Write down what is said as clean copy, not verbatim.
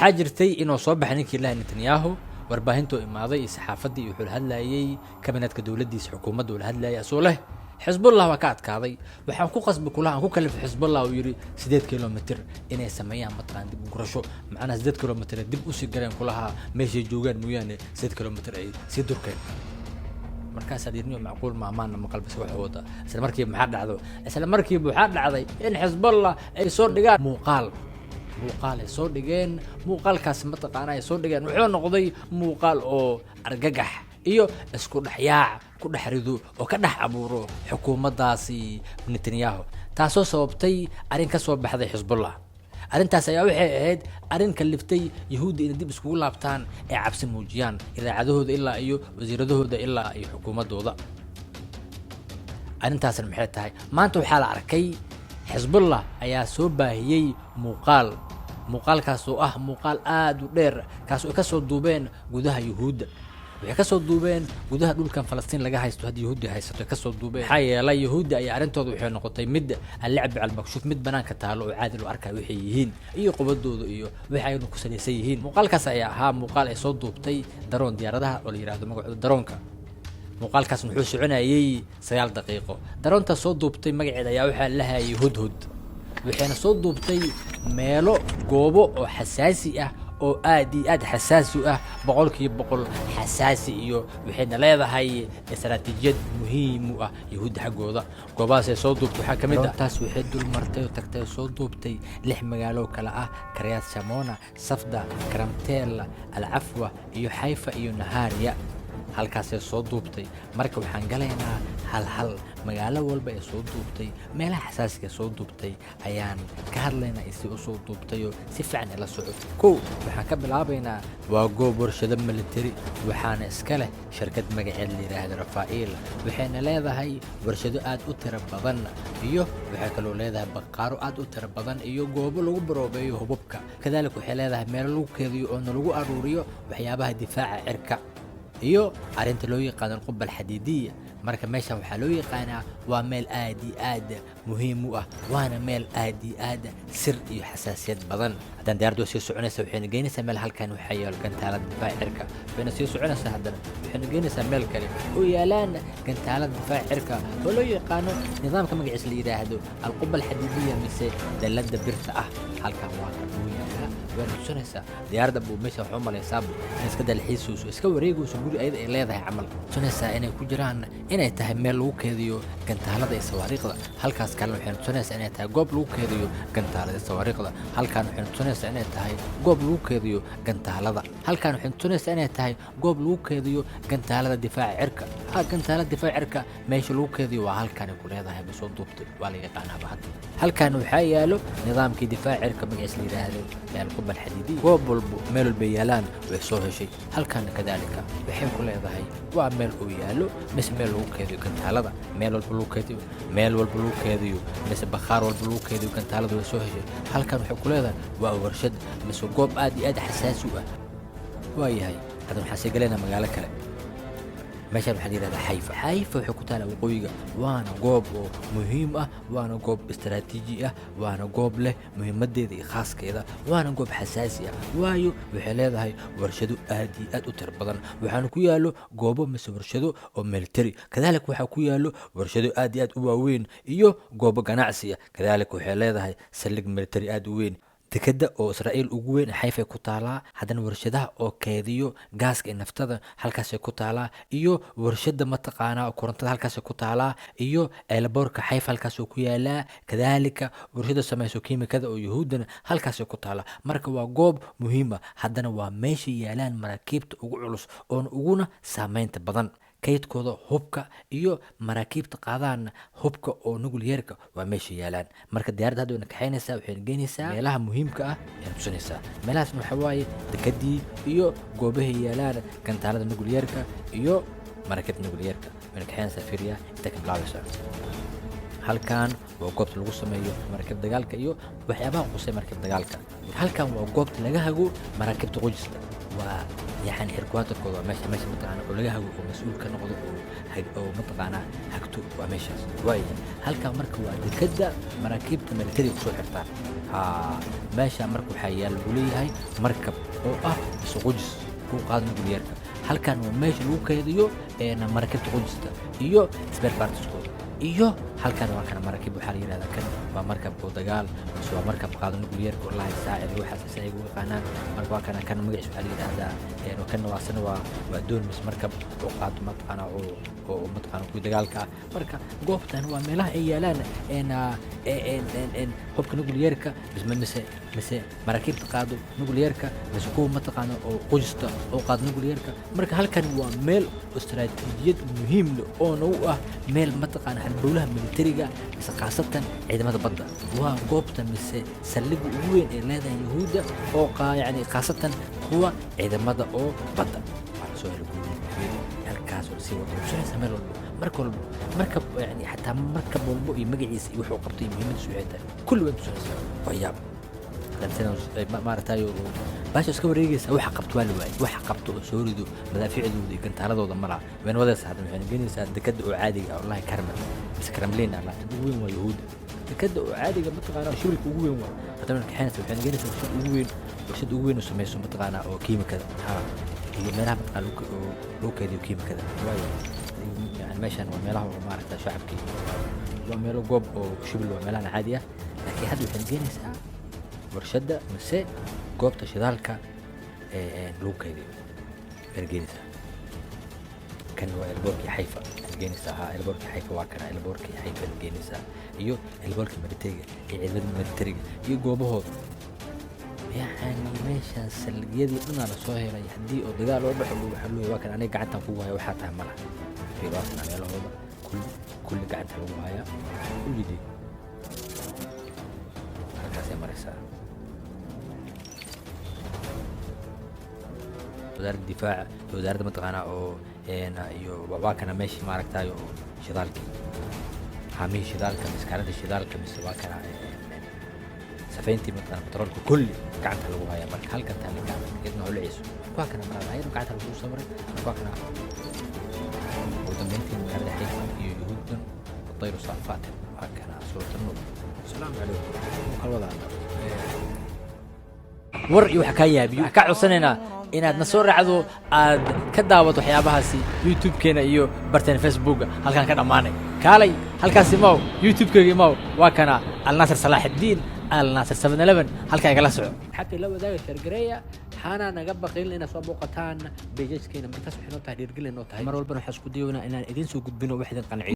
حاجرتي إنه صبح نيكي الله نتنياهو warbaahintu imaaday saxaafadii wuxuu hadlayay kabinadka dawladdiisa xukuumadda uu hadlayay asoo xisbullah waa ka adkaaday waxaan ku qasbi kulaha ku kalif xisbullah uu yiri 8 kilomitir inay sameeyaan matqaan dib u gurasho macna 8 kilomitir dib u sii galeen kulaha meesha joogan mooyaane 8 kilomitir ay sii durkeen markaas adirniyo macquul ma amaan ma qalbis wax wada isla markii waxa dhacday in xisbullah ay soo dhigaan muuqaal soo dhigeen muuqaalkaas mataqaana ay soo dhigeen wuxuu noqday muuqaal oo argagax iyo isku dhaxyaac ku dhaxrido oo ka dhax abuuro xukuumaddaasi Netanyahu taasoo sababtay arin ka soo baxday xisbullah arintaas ayaa waxay ahayd arin kaliftay yahuudi in dib isku laabtaan ee cabsi muujiyaan idaacadahooda ilaa iyo wasiiradahooda ilaa iyo xukuumadooda arintaas maxay tahay maanta waxa la arkay xisbullah ayaa soo baahiyay muuqaalkaas oo ah muuqaal aad u dheer kaas oo ka soo duubeen gudaha yahuudda waxay ka soo duubeen gudaha dhulkan Falastiin laga haysto hadii yahuudi haysato ka soo duubeen waxa yeelay yahuudi ay arintooda waxay noqotay mid al-lacb al-makshuuf mid banaanka taalo oo caadi loo arkay waxay yihiin iyo qobadooda iyo waxay ku salaysan yihiin muuqaalkaas ayaa ahaa muuqaal ay soo duubtay daroon diyaaradaha oo la yiraahdo magacooda daroonka muuqaalkaas wuxuu soconayay 9 daqiiqo daroonta soo duubtay magaceeda ayaa waxa la hayay hudhud waxayna soo duubtay meelo goobo oo xasaasi ah oo aad xasaasi ah 100% xasaasi iyo waxayna leedahay istaraatiijiyad muhiim ah yahuud xagooda goobahaas ay soo duubtay waxa kamid ah taas waxay dul martay oo tagtay soo duubtay 6 magaalo kala ah Kiryat Shimona Safda Karamtel Al-Afwa iyo Haifa iyo Nahariya halkaas ay soo duubtay marka waxaan galaynaa hal magaalo walba ay soo duubtay meelaha xasaasiga soo duubtay ayaan ka hadlaynaa si uu soo duubtay si fiican la socodko waxaan ka bilaabaynaa waa goob warshado military waxaana iska leh shirkad magaceed la yiraahdo Rafael waxayna leedahay warshado aad u tiro badan iyo waxay kaloo leedahay baqaaro aad u tiro badan iyo goobo lagu baroobeeyo hubabka kadaalika waxay leedahay meel lagu keediyo oo lagu aruuriyo waxyaabaha difaaca cirka iyo arinta loo yaqaan qubal xadiidiya marka meesha waxa loo yaqaanaa waa meel aad muhiim u ah waana meel aad sir iyo xasaasiyad badan hadan diyaaradu sii soconaysa waxay geynaysaa meel halkan waxa yaal gantaalada difaaca cirka waxayna sii soconaysaa haddana waxay geynaysaa meel kale oo yaalaan gantaalada difaaca cirka oo loo yaqaano nidaamka magaciisa la yiraahdo al-qubal xadiidiya mise dalada birta ah halkan waa muhiimka وانسونسا ديار دبو مشى حمل يساب اسك دلحيسوس اسك wareego guri ayada ay leedahay amal sonaysa inay ku jiraan inay tahay meel lagu keediyo gantaalada ee sawaariiqda halkaas kale waxay sonaysa inay tahay goob lagu keediyo gantaalada ee sawaariiqda halkan waxay sonaysa inay tahay goob lagu keediyo gantaalada halkan waxay sonaysa inay tahay goob lagu keediyo gantaalada difaaca cirka gantaalada difaaca cirka meesha lagu keediyo waa halkan ku leedahay basoo duubtay waa la yaqaanaa hadda halkan waxa yaalo nidaamkii difaaca cirka magaciisa la yiraahdo القبة الحديدية وبلبو ميل البيالان ويسوه شيء هل كان كذلك بحين كل هذا وميل ويالو مس ميل وكذي كنت هذا ميل والبلوك كذي ميل والبلوك كذي مس بخار والبلوك كذي كنت هذا ويسوه شيء هل كان بحين كل هذا وورشد مس وجوب أدي حساس وهي هاي هذا محسق لنا مقالة كلام ماشي الحديد هذا حيفا وحكوتها وقوية وانا قوب مهمة وانا قوب استراتيجية وانا قوب له مهمة دي خاص كذا وانا قوب حساسية وايو وحلال هاي ورشدو آدي أدو تربضان وحانو كيالو قوبو مس ورشدو أو ملتري كذلك وحا كيالو ورشدو آدي أدو واوين إيو قوبو قناعسية كذلك وحلال هاي سلق ملتري أدو وين تكدا oo Israa'iil ugu weyn xayfa ku taala hadana warshadaha oo keediyo gaaska naftada halkaas ku taala iyo warshada mataqaana oo korontada halkaas ku taala iyo eelboorka xayfa halkaas ku yaala kadalika warshada samayso kiimikada oo yahuudana halkaas ku taala marka waa goob muhiim ah hadana waa meesha yaalaan maraakiibta ugu culus oo uguna saameynta badan kaydkooda hubka iyo maraakiibta qaadaan hubka oo nukleerka waa meesha yaalaan marka diyaaradda hadda ka xaynaysa waxay geynaysaa meelaha muhiimka ah ee tusinaysa meelahaas waxa waaye dekadii iyo goobaha yaalaan gantaalada nukleerka iyo maraakiibta nukleerka waxay ka xaynaysaa fiiriya inta ka bilaabeysa halkan waa goobta lagu sameeyo maraakiibta dagaalka iyo waxyaabaha qusay maraakiibta dagaalka halkan waa goobta laga hago maraakiibta qujista ويعني حركوات الكوضة ماشي متقانا ولقاها ومسؤول كان نقض أو متقانا هكتو وماشي وايد هل كان مركب كده مراكب ملكي وصول حرطان ماشي مركب حيال ولي هاي مركب أو سقوجس كو قادم يقول يركب هل كان ماشي لو كيديو أنا مركب تقوجستا إيو سبير بارتسكو إيو هل كان وكان مركب وحالي هذا كان ومركب بودجال سوى مركب قادم يقول يركب والله يساعد روح أساسا يقول قناة مركب كان مجلس حالي هذا يعني وكان واسنوا ودون مس مركب وقاد متقنا ومتقنا بودجال مركب قوبتان وملاه إيالان إن هو كان يقول يركب بس من مس مركب قادو نقول يركب بس هو متقنا وقجستا وقاد نقول يركب مركب هل كان هو ميل استراتيجية مهم أو نوع ميل متقنا الدولة ميلتريجا بس خاصة عندما تبدأ وقوبتا مس سلقوا وين إلى يهودا أو يعني خاصة هو عندما أو بدأ على سؤال الكاس والسيوة شو يسمى مركب يعني حتى مركب والبوء مجلس يوحوا قبطي مهمة سويته كل وين تسوي وياب لمسنا ما رتايو باش اسكو ريجيس وح قبط والواي وح قبط سوريدو مدافع دودي كنت على ضد مرة وين ودا ساعد يعني جينيس دكد عادي والله كرمل بس كرملين على وين ويهود دكد عادي متقانا شبل وين هذا كحين يعني جينيس وين وشد وين وسميسو متقانا او كيما كذا ها هي مالها متقانا لو كذا وكيما كذا يعني ماشان ومالها ما عرفت شعب كي ومالو جوب او شبل ومالها عادية لكن هذا كان جينيس ورشدة مساء قوبت شدالك لوكايدي الجينيسا كان هو البوركي حيفا الجينيسا البوركي حيفا وكان البوركي حيفا الجينيسا ايو البوركي مرتيجا يعلم مرتيجا يجوبه يعني ماشي سلجيدي انا على صهيرة يحدي او دجال او بحلو وكان انا قعدت فوقها وحتى مرة في راسنا على هذا كل قعدت فوقها كل دي كاسي مرسا وزارة الدفاع وزارة متقانا او واكنا ماشي ماركتايو شدالكي حامي شدالك مسكارة شدالك مس واكنا سفينتي متقانا بترولك كل قعدت لو هاي مرك هل كانت هل قاعد يدنا هو العيسو واكنا مرة هاي قعدت لو صبري واكنا ودمنتي من هذا حيث يهود الطير صافات واكنا سورة النور السلام عليكم الوضع ور iyo xakaaya biyo ka codsanayna inaad na soo raacdo aad ka daawato waxyaabahaasi YouTube-keena iyo barteen Facebook halkan ka dhamaanay kaalay halkaasi maaw YouTube-keega maaw waa kana Al Nasr Salahuddin Al Nasr 711 halka igala soco xaqi la wadaaga shargareeya xana naga baqin ina soo booqataan page-keena markaas waxay noo tahay dhiirgelin noo tahay mar walba waxaan isku dayoonaa inaan idin soo gudbino wixii qanci